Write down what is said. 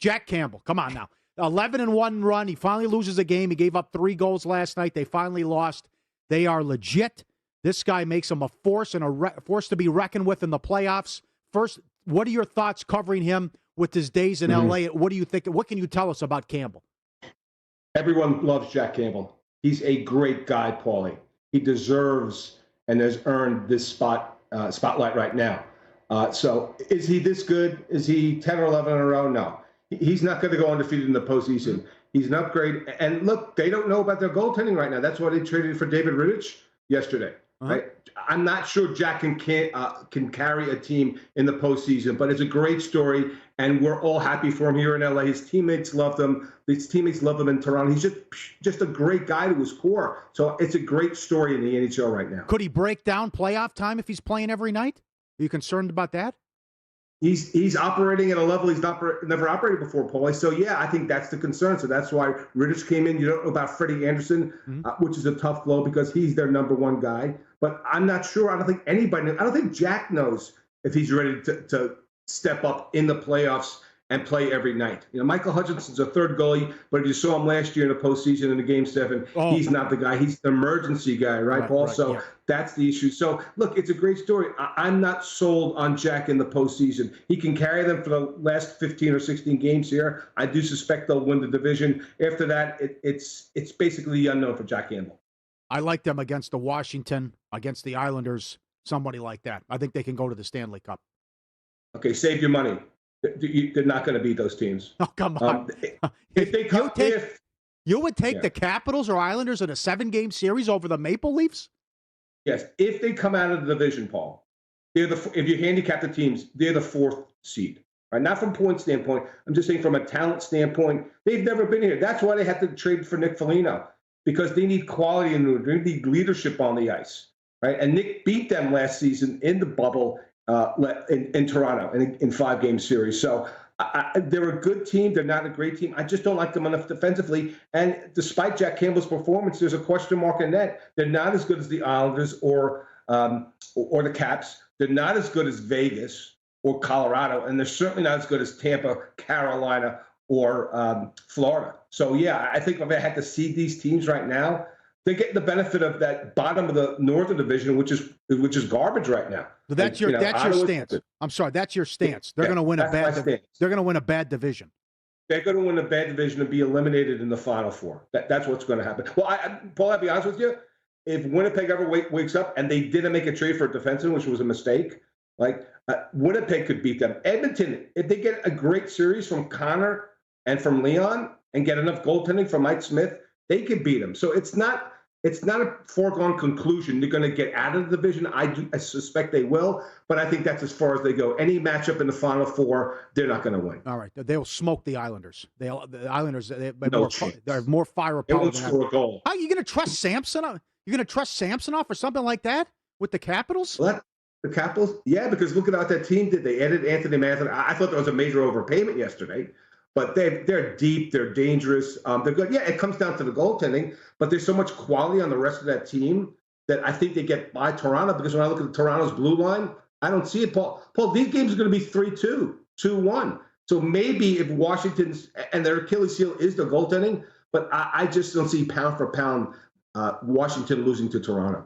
Jack Campbell, come on now. 11-1 run. He finally loses a game. He gave up 3 goals last night. They finally lost. They are legit. This guy makes him a force and a force to be reckoned with in the playoffs. First, what are your thoughts covering him with his days in L.A.? What do you think? What can you tell us about Campbell? Everyone loves Jack Campbell. He's a great guy, Paulie. He deserves and has earned this spotlight right now. So is he this good? Is he 10 or 11 in a row? No. He's not going to go undefeated in the postseason. He's an upgrade. And look, they don't know about their goaltending right now. That's why they traded for David Rittich yesterday. Right? I'm not sure Jack can carry a team in the postseason, but it's a great story, and we're all happy for him here in LA. His teammates love him. His teammates love him in Toronto. He's just a great guy to his core. So it's a great story in the NHL right now. Could he break down playoff time if he's playing every night? Are you concerned about that? He's operating at a level he's never operated before, Paulie. So, yeah, I think that's the concern. So that's why Rittich came in. You don't know about Freddie Anderson, which is a tough blow because he's their number one guy. But I'm not sure. I don't think anybody knows. I don't think Jack knows if he's ready to step up in the playoffs and play every night. You know, Michael Hutchinson's a third goalie, but if you saw him last year in the postseason in the Game 7, he's not the guy. He's the emergency guy, right, Paul? So that's the issue. So, look, it's a great story. I'm not sold on Jack in the postseason. He can carry them for the last 15 or 16 games here. I do suspect they'll win the division. After that, it's basically the unknown for Jack Campbell. I like them against the Washington, against the Islanders, somebody like that. I think they can go to the Stanley Cup. Okay, save your money. They're not going to beat those teams. Oh, come on. If they come, you would take the Capitals or Islanders in a 7-game series over the Maple Leafs? Yes, if they come out of the division, Paul, if you handicap the teams, they're the 4th seed. Right? Not from point standpoint. I'm just saying from a talent standpoint, they've never been here. That's why they had to trade for Nick Foligno, because they need quality and they need leadership on the ice. Right? And Nick beat them last season in the bubble in Toronto in 5-game series. So they're a good team. They're not a great team. I just don't like them enough defensively. And despite Jack Campbell's performance, there's a question mark in net. They're not as good as the Islanders or the Caps. They're not as good as Vegas or Colorado, and they're certainly not as good as Tampa, Carolina, or Florida. So, yeah, I think if I had to seed these teams right now, they're getting the benefit of that bottom of the Northern Division, which is garbage right now. So that's your stance. I'm sorry, that's your stance. They're going to win a bad. They're going to win a bad division. They're going to win a bad division and be eliminated in the Final Four. That's what's going to happen. Well, Paul, I'll be honest with you. If Winnipeg ever wakes up and they didn't make a trade for a defenseman, which was a mistake, Winnipeg could beat them. Edmonton, if they get a great series from Connor and from Leon and get enough goaltending from Mike Smith, they could beat them. So it's not a foregone conclusion they're going to get out of the division. I suspect they will, but I think that's as far as they go. Any matchup in the Final Four, they're not going to win. All right, they'll smoke the Islanders. The Islanders they have more firepower. They won't score a goal. How are you going to trust Samsonov? You're going to trust Samsonov or something like that with the Capitals? What? The Capitals? Yeah, because look at what that team did. They added Anthony Manson. I thought that was a major overpayment yesterday. But they're deep, they're dangerous, they're good. Yeah, it comes down to the goaltending, but there's so much quality on the rest of that team that I think they get by Toronto, because when I look at Toronto's blue line, I don't see it, Paul. Paul, these games are going to be 3-2, 2-1. So maybe if Washington's and their Achilles heel is the goaltending, but I just don't see pound for pound Washington losing to Toronto.